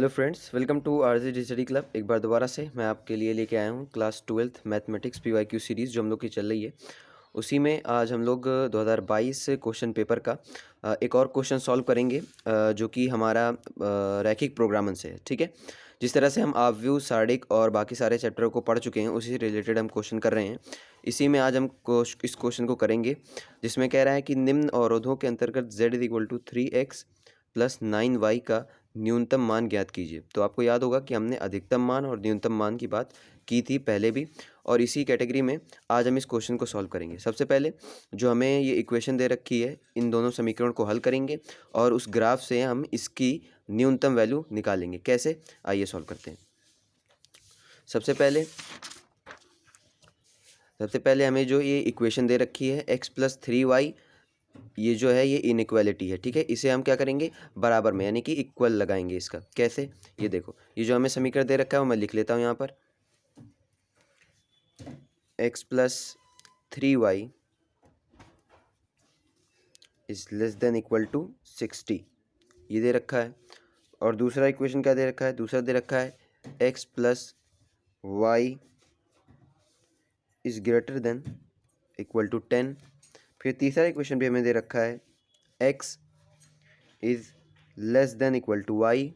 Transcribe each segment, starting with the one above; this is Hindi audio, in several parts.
Hello friends, welcome to RJ study club. एक बार दोबारा से मैं आपके लिए लेके आया हूँ class 12th mathematics PYQ series जो हम लोग की चल रही है। उसी में आज हम लोग 2022 क्वेश्चन पेपर का एक और क्वेश्चन सॉल्व करेंगे जो कि हमारा रैखिक प्रोग्रामन से है। ठीक है, जिस तरह से हम ऑब्व्यू, सारडिक और बाकी सारे चैप्टरों को पढ़ चुके हैं उसी से रिलेटेड हम क्वेश्चन कर रहे हैं। इसी में आज हम इस क्वेश्चन को करेंगे जिसमें कह रहा है कि निम्न अवरोधों के अंतर्गत z = 3x + 9y का न्यूनतम मान ज्ञात कीजिए। तो आपको याद होगा कि हमने अधिकतम मान और न्यूनतम मान की बात की थी पहले भी, और इसी कैटेगरी में आज हम इस क्वेश्चन को सॉल्व करेंगे। सबसे पहले जो हमें ये इक्वेशन दे रखी है, इन दोनों समीकरण को हल करेंगे और उस ग्राफ से हम इसकी न्यूनतम वैल्यू निकालेंगे। कैसे, आइए सॉल्व करते हैं। सबसे पहले हमें जो ये इक्वेशन दे रखी है x + 3y, ये जो है ये इनइक्वालिटी है। ठीक है, इसे हम क्या करेंगे, बराबर में यानी कि इक्वल लगाएंगे इसका। कैसे, ये देखो, ये जो हमें समीकरण दे रखा है वो मैं लिख लेता हूँ यहाँ पर। x + 3y ≤ 60 ये दे रखा है। और दूसरा इक्वेशन क्या दे रखा है, दूसरा दे रखा है x + y ≥ 10। फिर तीसरा इक्वेशन भी हमें दे रखा है x ≤ y,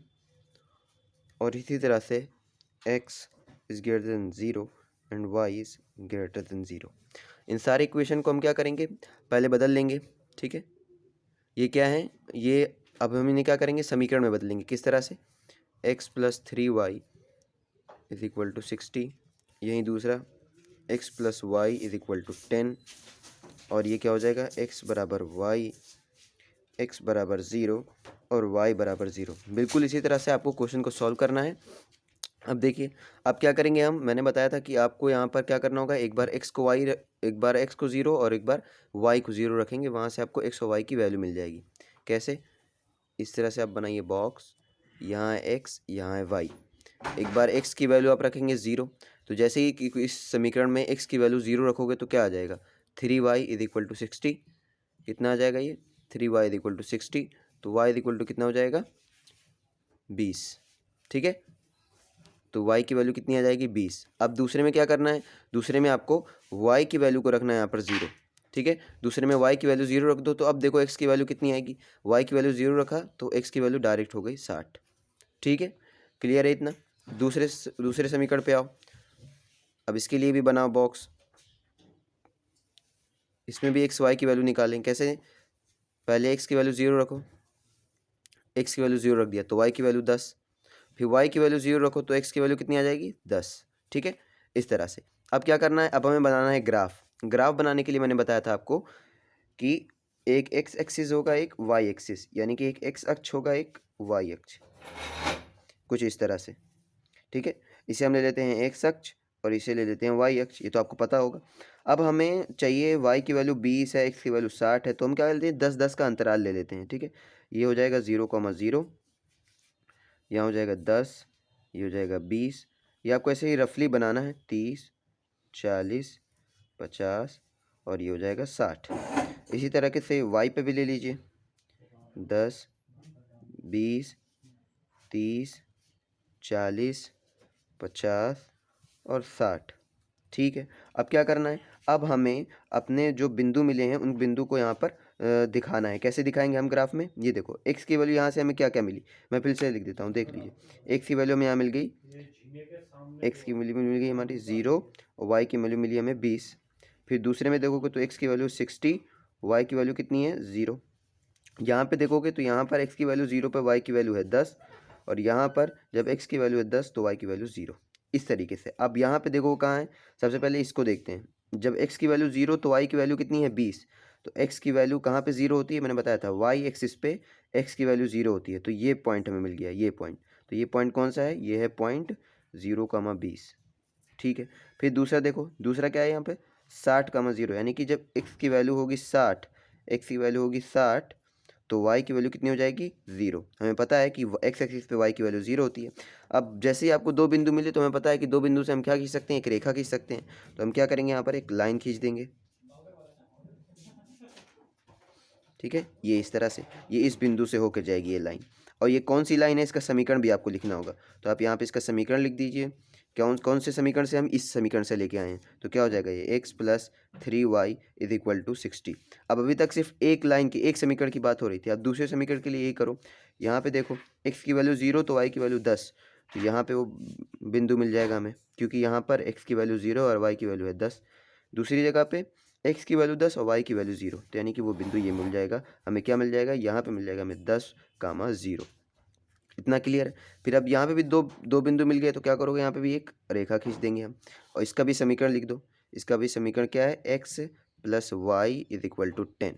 और इसी तरह से x > 0 एंड y > 0। इन सारे इक्वेशन को हम क्या करेंगे, पहले बदल लेंगे। ठीक है, ये क्या है, ये अब हम इन्हें क्या करेंगे, समीकरण में बदलेंगे। किस तरह से, x + 3y = 60, यहीं दूसरा x + y = 10, और ये क्या हो जाएगा, x = 0 और y = 0। बिल्कुल इसी तरह से आपको क्वेश्चन को सॉल्व करना है। अब देखिए, अब क्या करेंगे हम, मैंने बताया था कि आपको यहाँ पर क्या करना होगा, एक बार x को 0 और एक बार y को 0 रखेंगे, वहाँ से आपको x और y की वैल्यू मिल जाएगी। कैसे, इस तरह से आप बनाइए बॉक्स, यहाँ है x, यहाँ है y। एक बार x की वैल्यू आप रखेंगे 0, तो जैसे ही कि इस समीकरण में x की वैल्यू 0 रखोगे तो क्या आ जाएगा, 3y = 60। कितना आ जाएगा ये, 3y = 60, तो y = कितना हो जाएगा, 20। ठीक है, तो y की वैल्यू कितनी आ जाएगी, 20। अब दूसरे में क्या करना है, दूसरे में आपको y की वैल्यू को रखना है यहाँ पर 0। ठीक है, दूसरे में y की वैल्यू 0 रख दो, तो अब देखो x की वैल्यू कितनी आएगी, y की वैल्यू 0 रखा तो x की वैल्यू डायरेक्ट हो गई 60। ठीक है, क्लियर है इतना। दूसरे समीकरण पे आओ, अब इसके लिए भी बनाओ बॉक्स, इसमें भी x y की वैल्यू निकालें। कैसे, पहले x की वैल्यू 0 रखो, x की वैल्यू 0 रख दिया तो y की वैल्यू 10, फिर y की वैल्यू 0 रखो तो x की वैल्यू कितनी आ जाएगी, 10। ठीक है, इस तरह से अब क्या करना है, अब हमें बनाना है ग्राफ। ग्राफ बनाने के लिए मैंने बताया था आपको कि एक x एक्सिस होगा, एक y एक्सिस, यानी कि एक x अक्ष होगा, एक y अक्ष, कुछ इस तरह से। ठीक है, इसे हम ले लेते हैं x अक्ष और इसे ले लेते हैं y अक्ष, ये तो आपको पता होगा। अब हमें चाहिए y की वैल्यू 20 है, x की वैल्यू 60 है, तो हम क्या लेते हैं, 10-10 का अंतराल ले लेते हैं। ठीक है, ये हो जाएगा 0,0, यहाँ हो जाएगा 10, ये हो जाएगा 20। ये आपको ऐसे ही रफली बनाना है, 30, 40, 50 और ये हो जाएगा 60। इसी तरह के से y पे भी ले लीजिए, 10, 20, 30, 40, 50 और 60। ठीक है, अब क्या करना है, अब हमें अपने जो बिंदु मिले हैं उन बिंदु को यहाँ पर दिखाना है। कैसे दिखाएंगे हम ग्राफ में, ये देखो x की वैल्यू यहाँ से हमें क्या क्या मिली, मैं फिर से लिख देता हूँ, देख लीजिए। x की वैल्यू हमें यहाँ मिल गई, x की वैल्यू मिल गई हमारी 0 और y की वैल्यू मिली हमें 20। फिर दूसरे में देखोगे तो x की वैल्यू 60, y की वैल्यू कितनी है, 0। यहाँ पे देखोगे तो यहाँ पर x की वैल्यू 0 पर y की वैल्यू है 10, और यहाँ पर जब x की वैल्यू है 10 तो y की वैल्यू 0। इस तरीके से अब यहाँ पे देखो कहाँ है, सबसे पहले इसको देखते हैं। जब x की वैल्यू 0 तो y की वैल्यू कितनी है, 20। तो x की वैल्यू कहाँ पे 0 होती है, मैंने बताया था y एक्सिस पे x की वैल्यू 0 होती है। तो ये पॉइंट हमें मिल गया, ये पॉइंट। तो ये पॉइंट कौन सा है, ये है पॉइंट 0,20। ठीक है, फिर दूसरा देखो, दूसरा क्या है यहाँ पे, 60,0, यानी कि जब x की वैल्यू होगी 60, x की वैल्यू होगी 60 तो y की वैल्यू कितनी हो जाएगी, 0। हमें पता है कि x एक्सिस पे y की वैल्यू 0 होती है। अब जैसे ही आपको दो बिंदु मिले तो हमें पता है कि दो बिंदु से हम क्या खींच सकते हैं, एक रेखा खींच सकते हैं। तो हम क्या करेंगे, यहाँ पर एक लाइन खींच देंगे। ठीक है, ये इस तरह से, ये इस बिंदु से होकर जाएगी ये लाइन। और ये कौन सी लाइन है, इसका समीकरण भी आपको लिखना होगा। तो आप यहाँ पे इसका समीकरण लिख दीजिए। कौन कौन से समीकरण से, हम इस समीकरण से लेके आए हैं। तो क्या हो जाएगा, ये x plus 3y is equal to 60। अब अभी तक सिर्फ एक लाइन की, एक समीकरण की बात हो रही थी। अब दूसरे समीकरण के लिए यही करो। यहाँ पे देखो x की वैल्यू 0 तो y की वैल्यू 10, तो यहाँ पे वो बिंदु मिल जाएगा हमें, क्योंकि यहाँ पर x की वैल्यू 0 और y की वैल्यू है 10। दूसरी जगह पे x की वैल्यू 10 और y की वैल्यू 0, तो यानी कि वो बिंदु ये मिल जाएगा हमें। क्या मिल जाएगा, यहाँ पे मिल जाएगा हमें 10,0। इतना क्लियर है। फिर अब यहाँ पे भी दो बिंदु मिल गए, तो क्या करोगे, यहाँ पे भी एक रेखा खींच देंगे हम, और इसका भी समीकरण लिख दो। इसका भी समीकरण क्या है, x plus y is equal to 10।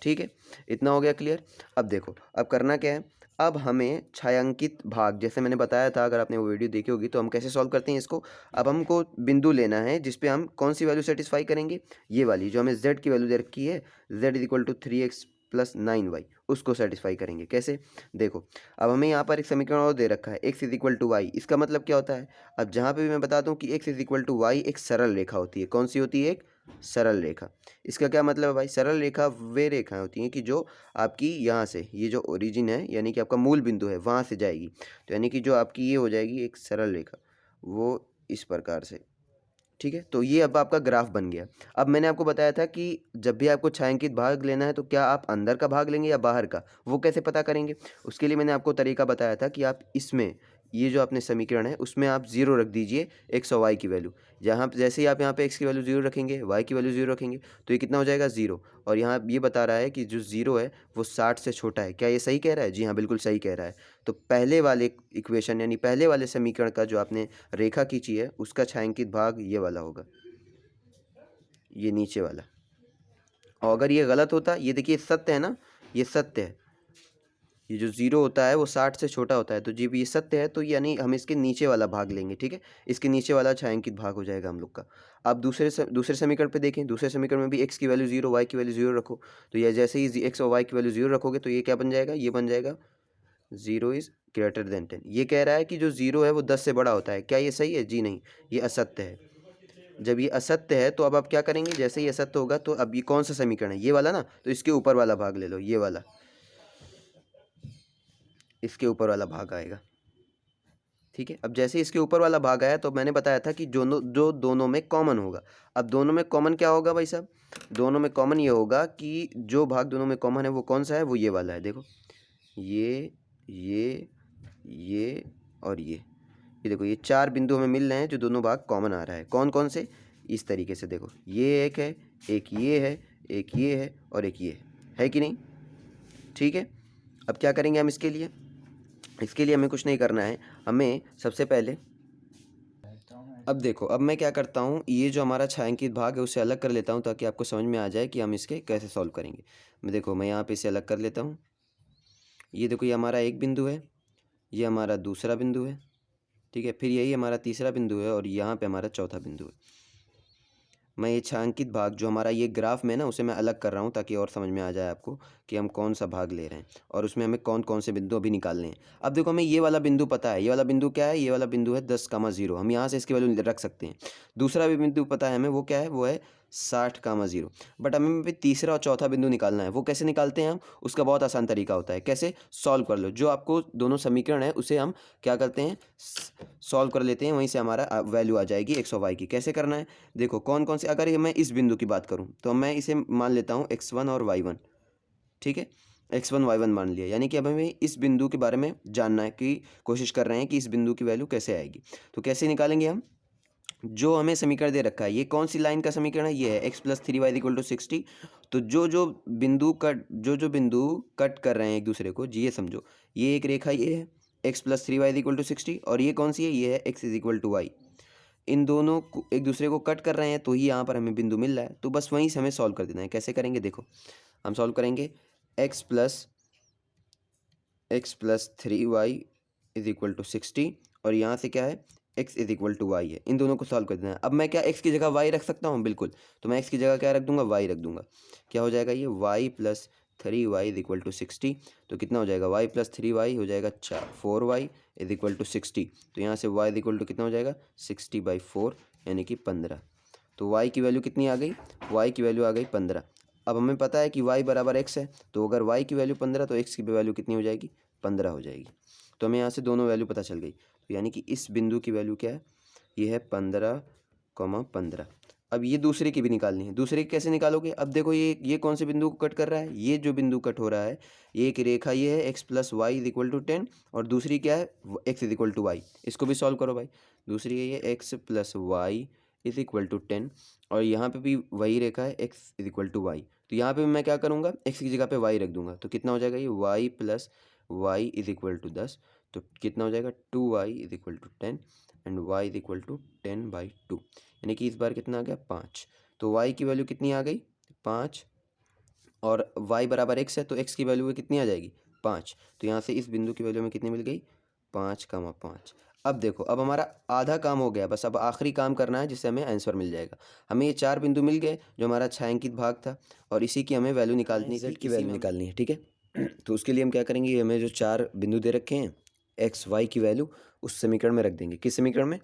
ठीक है, इतना हो गया क्लियर। अब देखो, अब करना क्या है, अब हमें छायांकित भाग, जैसे मैंने बताया था, अगर आपने वो वीडियो देखी होगी, तो हम कैसे सॉल्व करते हैं इसको। अब हमको बिंदु लेना है जिस पे हम कौन सी वैल्यू सेटिस्फाई करेंगे, ये वाली जो हमें z की वैल्यू दे रखी है, z is equal to 3x plus 9y, उसको सेटिस्फाई करेंगे। कैसे, देखो अब हमें यहाँ पर एक समीकरण और दे रखा है, x is equal to y. इसका मतलब क्या होता है, अब जहाँ पे भी मैं बता दूँ कि x is equal to y एक सरल रेखा होती है। कौन सी होती है, एक सरल रेखा। इसका क्या मतलब है भाई, सरल रेखा वे रेखाएं होती हैं कि जो आपकी यहाँ से, ये जो ओरिजिन है यानी कि आपका मूल बिंदु है, वहाँ से जाएगी। तो यानी कि जो आपकी ये हो जाएगी एक सरल रेखा, वो इस प्रकार से। ठीक है, तो ये अब आपका ग्राफ बन गया। अब मैंने आपको बताया था कि जब भी आपको छायांकित भाग लेना है, तो क्या आप अंदर का भाग लेंगे या बाहर का, वो कैसे पता करेंगे। उसके लिए मैंने आपको तरीका बताया था कि आप इसमें, ये जो आपने समीकरण है उसमें आप 0 रख दीजिए x और y की वैल्यू। जहाँ जैसे ही आप यहाँ पे x की वैल्यू 0 रखेंगे, y की वैल्यू 0 रखेंगे, तो ये कितना हो जाएगा, 0। और यहाँ ये बता रहा है कि जो 0 है वो 60 से छोटा है। क्या ये सही कह रहा है, जी हाँ बिल्कुल सही कह रहा है। तो पहले वाले इक्वेशन यानी पहले वाले समीकरण का जो आपने रेखा खींची है, उसका छायांकित भाग ये वाला होगा, ये नीचे वाला। और अगर ये गलत होता, ये देखिए सत्य है ना, ये सत्य है, ये जो 0 होता है वो 60 से छोटा होता है, तो जी ये सत्य है, तो यानी हम इसके नीचे वाला भाग लेंगे। ठीक है, इसके नीचे वाला छायांकित भाग हो जाएगा हम लोग का। अब दूसरे समीकरण पे देखें, दूसरे समीकरण में भी x की वैल्यू 0, y की वैल्यू 0 रखो। तो ये जैसे ही x और y की वैल्यू 0 रखोगे, तो ये क्या बन जाएगा, ये बन जाएगा 0 इज ग्रेटर देन 10। ये कह रहा है कि जो 0 है वो 10 से बड़ा होता है। क्या ये सही है, जी नहीं, ये असत्य है। जब ये असत्य है तो अब आप क्या करेंगे, जैसे ही असत्य होगा, तो अब ये कौन सा समीकरण है, ये वाला ना, तो इसके ऊपर वाला भाग ले लो, ये वाला, इसके ऊपर वाला भाग आएगा। ठीक है, अब जैसे इसके ऊपर वाला भाग आया, तो मैंने बताया था कि जो दोनों में कॉमन होगा। अब दोनों में कॉमन क्या होगा भाई साहब, दोनों में कॉमन ये होगा कि जो भाग दोनों में कॉमन है वो कौन सा है, वो ये वाला है। देखो ये और ये देखो, ये 4 बिंदु हमें मिल रहे हैं जो दोनों भाग कॉमन आ रहा है। कौन कौन से, इस तरीके से देखो, ये एक है, एक ये है, एक ये है, और एक ये है कि नहीं। ठीक है, अब क्या करेंगे हम इसके लिए हमें कुछ नहीं करना है। हमें सबसे पहले, अब देखो, अब मैं क्या करता हूँ, ये जो हमारा छायांकित भाग है उसे अलग कर लेता हूँ, ताकि आपको समझ में आ जाए कि हम इसके कैसे सॉल्व करेंगे। मैं यहाँ पे इसे अलग कर लेता हूँ। ये देखो, ये हमारा एक बिंदु है, ये हमारा दूसरा बिंदु है। ठीक है, फिर यही हमारा तीसरा बिंदु है, और यहाँ पे हमारा चौथा बिंदु है। मैं ये छायांकित भाग जो हमारा ये ग्राफ में ना, उसे मैं अलग कर रहा हूँ, ताकि और समझ में आ जाए आपको कि हम कौन सा भाग ले रहे हैं, और उसमें हमें कौन कौन से बिंदु अभी निकालने हैं। अब देखो, हमें ये वाला बिंदु पता है, ये वाला बिंदु क्या है, ये वाला बिंदु है 10,0। हम यहाँ से इसकी वैल्यू रख सकते हैं। दूसरा भी बिंदु पता है हमें, वो क्या है, वो है 60,0। बट हमें भी तीसरा और चौथा बिंदु निकालना है। वो कैसे निकालते हैं हम, उसका बहुत आसान तरीका होता है। कैसे, सॉल्व कर लो। जो आपको दोनों समीकरण है उसे हम क्या करते हैं, सॉल्व कर लेते हैं, वहीं से हमारा वैल्यू आ जाएगी x और y की। कैसे करना है, देखो कौन कौन से, अगर ये मैं इस बिंदु की बात करूं, तो मैं इसे मान लेता हूं x1 और y1। ठीक है, x1 y1 मान लिया, यानी कि अब हमें इस बिंदु के बारे में जानना है, कि कोशिश कर रहे हैं कि इस बिंदु की वैल्यू कैसे आएगी। तो कैसे निकालेंगे हम, जो हमें समीकरण दे रखा है, ये कौन सी लाइन का समीकरण है, ये है x plus 3y equal to 60। तो जो बिंदु कट कर रहे हैं एक दूसरे को, जी ये समझो, ये एक रेखा ये है x plus 3y equal to 60, और ये कौन सी है, ये है x is equal to Y. इन दोनों को एक दूसरे को कट कर रहे हैं, तो ही यहाँ पर हमें बिंदु मिल रहा है। तो बस वहीं से हमें सॉल्व कर देना है। कैसे करेंगे, देखो हम सॉल्व करेंगे, x plus 3y is equal to 60, और यहाँ से क्या है, x is equal to y है। इन दोनों को सॉल्व कर देना है। अब मैं क्या x की जगह y रख सकता हूँ, बिल्कुल। तो मैं x की जगह क्या रख दूंगा, y रख दूंगा। क्या हो जाएगा, ये y plus 3y is equal to 60। तो कितना हो जाएगा, y प्लस 3y हो जाएगा 4y इज इक्वल टू 60। तो यहाँ से y इज इक्वल टू कितना हो जाएगा, 60/4 यानी कि 15। तो y की वैल्यू कितनी आ गई, y की वैल्यू आ गई 15। अब हमें पता है कि y बराबर x है, तो अगर y की वैल्यू 15, तो x की वैल्यू कितनी हो जाएगी, 15 हो जाएगी। तो हमें यहाँ से दोनों वैल्यू पता चल गई। तो यानी कि इस बिंदु की वैल्यू क्या है, ये है 15,15। अब ये दूसरे की भी निकालनी है। दूसरे की कैसे निकालोगे, अब देखो ये कौन से बिंदु को कट कर रहा है, ये जो बिंदु कट हो रहा है, एक रेखा ये है x + y = 10 और दूसरी क्या है x = y। इसको भी सॉल्व करो भाई। दूसरी है ये x + y = 10 और यहाँ पे भी वही रेखा है x = y। तो यहाँ पे भी मैं क्या करूँगा, x की जगह पे y रख दूंगा। तो कितना हो जाएगा ये y + y = 10। तो कितना हो जाएगा 2y = 10 एंड y = 10/2। यानी कि इस बार कितना आ गया 5। तो y की वैल्यू कितनी आ गई 5 और y = x है तो x की वैल्यू कितनी आ जाएगी 5। तो यहाँ से इस बिंदु की वैल्यू में कितनी मिल गई 5,5। अब देखो, अब हमारा आधा काम हो गया, बस अब आखिरी काम करना है जिससे हमें आंसर मिल जाएगा। हमें ये 4 बिंदु मिल गए जो हमारा छायांकित भाग था और इसी की हमें वैल्यू निकालनी है, z की वैल्यू निकालनी है, ठीक है। तो उसके लिए हम क्या करेंगे, हमें जो 4 बिंदु दे रखे हैं x y की वैल्यू उस समीकरण में रख देंगे। किस समीकरण में,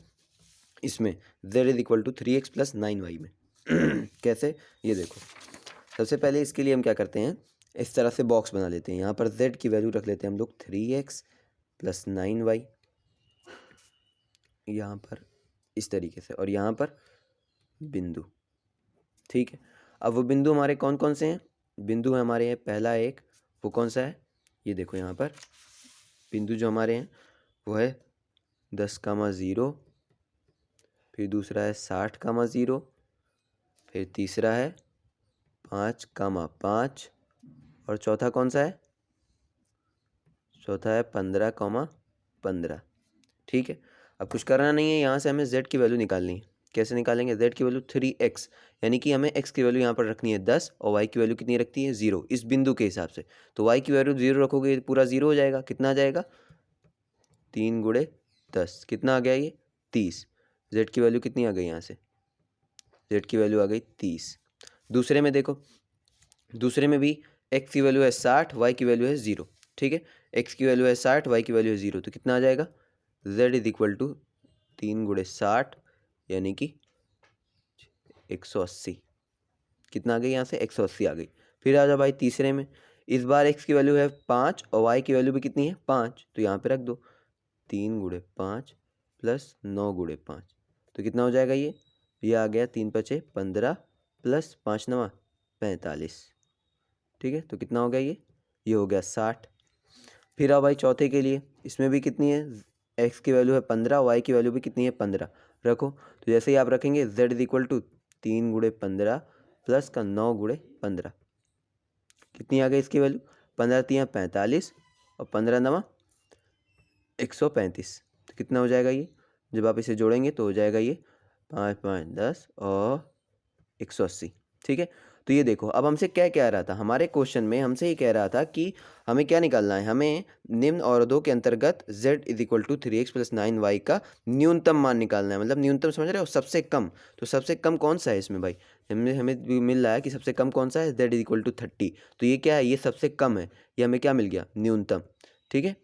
इसमें z = 3x + 9y में। कैसे, ये देखो। सबसे पहले इसके लिए हम क्या करते हैं, इस तरह से बॉक्स बना लेते हैं। यहाँ पर z की वैल्यू रख लेते हैं हम लोग 3x + 9y यहाँ पर इस तरीके से, और यहाँ पर बिंदु, ठीक है। अब वो बिंदु हमारे कौन कौन से हैं, बिंदु है हमारे हैं, पहला एक वो कौन सा है, ये देखो यहाँ पर बिंदु जो हमारे हैं वो है 10,0, फिर दूसरा है 60,0, फिर तीसरा है 5,5 और चौथा कौन सा है, चौथा है 15,15, ठीक है। अब कुछ करना नहीं है, यहाँ से हमें z की वैल्यू निकालनी है। कैसे निकालेंगे, z की वैल्यू 3x, यानी कि हमें x की वैल्यू यहाँ पर रखनी है 10 और y की वैल्यू कितनी रखती है 0 इस बिंदु के हिसाब से। तो y की वैल्यू 0 रखोगे पूरा 0 हो जाएगा। कितना आ जाएगा 3 × 10, कितना आ गया ये 30। z की वैल्यू कितनी आ गई, यहाँ से z की वैल्यू आ गई 30। दूसरे में देखो, दूसरे में भी x की वैल्यू है 60, y की वैल्यू है 0, ठीक है। x की वैल्यू है 60, y की वैल्यू है 0, तो कितना आ जाएगा z = 3 × 60 यानी कि 180। कितना आ गई, यहाँ से 180 आ गई। फिर आ जाओ भाई तीसरे में, इस बार x की वैल्यू है 5 और y की वैल्यू भी कितनी है 5, तो यहाँ पे रख दो 3 × 5 + 9 × 5। तो कितना हो जाएगा ये आ गया 3 × 5 = 15 + 5 × 9 = 45, ठीक है। तो कितना हो गया ये हो गया 60। फिर आओ भाई चौथे के लिए, इसमें भी कितनी है, x की वैल्यू है 15, y की वैल्यू भी कितनी है 15 रखो। तो जैसे ही आप रखेंगे z = 3 × 15 + 9 × 15, कितनी आ गई इसकी वैल्यू 15 × 3 = 45 और 15 × 9 = 135। तो कितना हो जाएगा ये, जब आप इसे जोड़ेंगे तो हो जाएगा ये 5 × 5 = 10 और 180, ठीक है। तो ये देखो, अब हमसे क्या कह रहा था, हमारे क्वेश्चन में हमसे ये कह रहा था कि हमें क्या निकालना है, हमें निम्न अवरोधों के अंतर्गत z = 3x + 9y का न्यूनतम मान निकालना है। मतलब न्यूनतम समझ रहे हो, सबसे कम। तो सबसे कम कौन सा है इसमें भाई, हमें मिल रहा है कि सबसे कम कौन सा है, z = 30। तो ये क्या है, ये सबसे कम है, ये हमें क्या मिल गया न्यूनतम, ठीक है,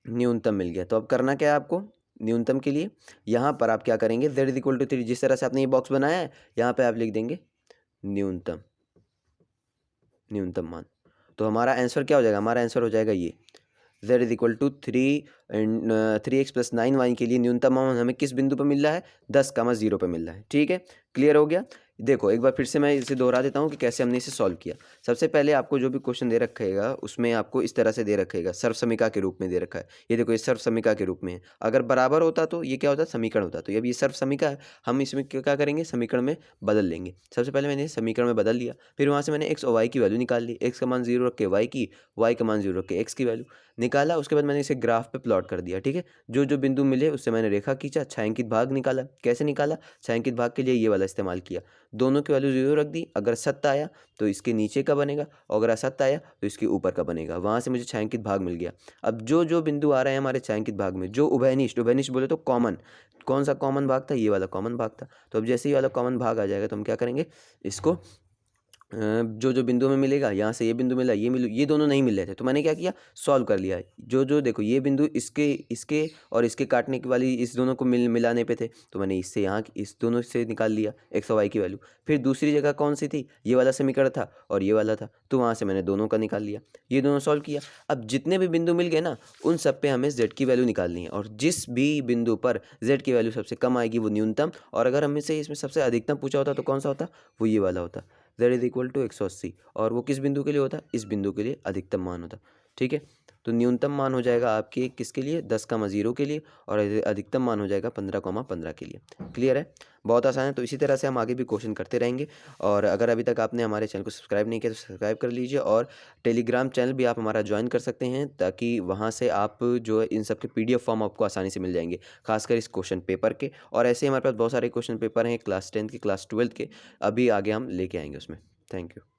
न्यूनतम मिल गया। तो अब करना क्या है आपको, न्यूनतम के लिए यहाँ पर आप क्या करेंगे, z = 3, जिस तरह से आपने ये बॉक्स बनाया है यहाँ पे आप लिख देंगे न्यूनतम मान। तो हमारा आंसर क्या हो जाएगा, हमारा आंसर हो जाएगा ये z = 3x + 9y के लिए न्यूनतम मान हमें किस बिंदु पर मिल रहा है 10,0 पर मिल रहा है, ठीक है। क्लियर हो गया। देखो एक बार फिर से मैं इसे दोहरा देता हूँ कि कैसे हमने इसे सॉल्व किया। सबसे पहले आपको जो भी क्वेश्चन दे रखेगा उसमें आपको इस तरह से दे रखेगा, सर्व समीका के रूप में दे रखा है। ये देखो, ये सर्व समीका के रूप में है। अगर बराबर होता तो ये क्या होता, समीकरण होता। तो अब ये सर्व समीका है, हम इसमें क्या करेंगे, समीकरण में बदल लेंगे। सबसे पहले मैंने समीकरण में बदल लिया, फिर वहाँ से मैंने x और y की वैल्यू निकाल ली। x का मान 0 रख के y का मान 0 रख के x की वैल्यू निकाला। उसके बाद मैंने इसे ग्राफ पे प्लॉट कर दिया, ठीक है। जो जो बिंदु मिले उससे मैंने रेखा खींचा, छायांकित भाग निकाला। कैसे निकाला, छायांकित भाग के लिए ये वाला इस्तेमाल किया, दोनों की वैल्यू 0 रख दी। अगर सत्य आया तो इसके नीचे का बनेगा और अगर असत्य आया तो इसके ऊपर का बनेगा। वहाँ से मुझे छायांकित भाग मिल गया। अब जो जो बिंदु आ रहे हैं हमारे छायांकित भाग में, जो उभयनिष्ठ बोले तो कॉमन, कौन सा कॉमन भाग था, ये वाला कॉमन भाग था। तो अब जैसे ही वाला कॉमन भाग आ जाएगा तो हम क्या करेंगे, इसको जो जो बिंदु में मिलेगा, यहाँ से ये बिंदु मिला, ये दोनों नहीं मिल रहे थे, तो मैंने क्या किया, सॉल्व कर लिया। जो जो देखो ये बिंदु इसके और इसके काटने की वाली इस दोनों को मिलाने पे थे, तो मैंने इससे यहाँ इस दोनों से निकाल लिया एक्स और वाई की वैल्यू। फिर दूसरी जगह कौन सी थी, ये वाला समीकरण था और ये वाला था, तो वहाँ से मैंने दोनों का निकाल लिया, ये दोनों सॉल्व किया। अब जितने भी बिंदु मिल गए ना, उन सब पे हमें जेड की वैल्यू निकालनी है, और जिस भी बिंदु पर जेड की वैल्यू सबसे कम आएगी वो न्यूनतम, और अगर हमें से इसमें सबसे अधिकतम पूछा होता तो कौन सा होता, वो ये वाला होता, z इज इक्वल टू 180। और वो किस बिंदु के लिए होता, इस बिंदु के लिए अधिकतम मान होता। ठीक है, तो न्यूनतम मान हो जाएगा आपके किसके लिए, 10,0 के लिए, और अधिकतम मान हो जाएगा 15,15 के लिए। क्लियर है, बहुत आसान है। तो इसी तरह से हम आगे भी क्वेश्चन करते रहेंगे। और अगर अभी तक आपने हमारे चैनल को सब्सक्राइब नहीं किया तो सब्सक्राइब कर लीजिए, और टेलीग्राम चैनल भी आप हमारा ज्वाइन कर सकते हैं, ताकि वहाँ से आप जो है इन सब के PDF फॉर्म आपको आसानी से मिल जाएंगे, खासकर इस क्वेश्चन पेपर के। और ऐसे ही हमारे पास बहुत सारे क्वेश्चन पेपर हैं क्लास 10 के, क्लास 12 के, अभी आगे हम लेके आएंगे उसमें। Thank you.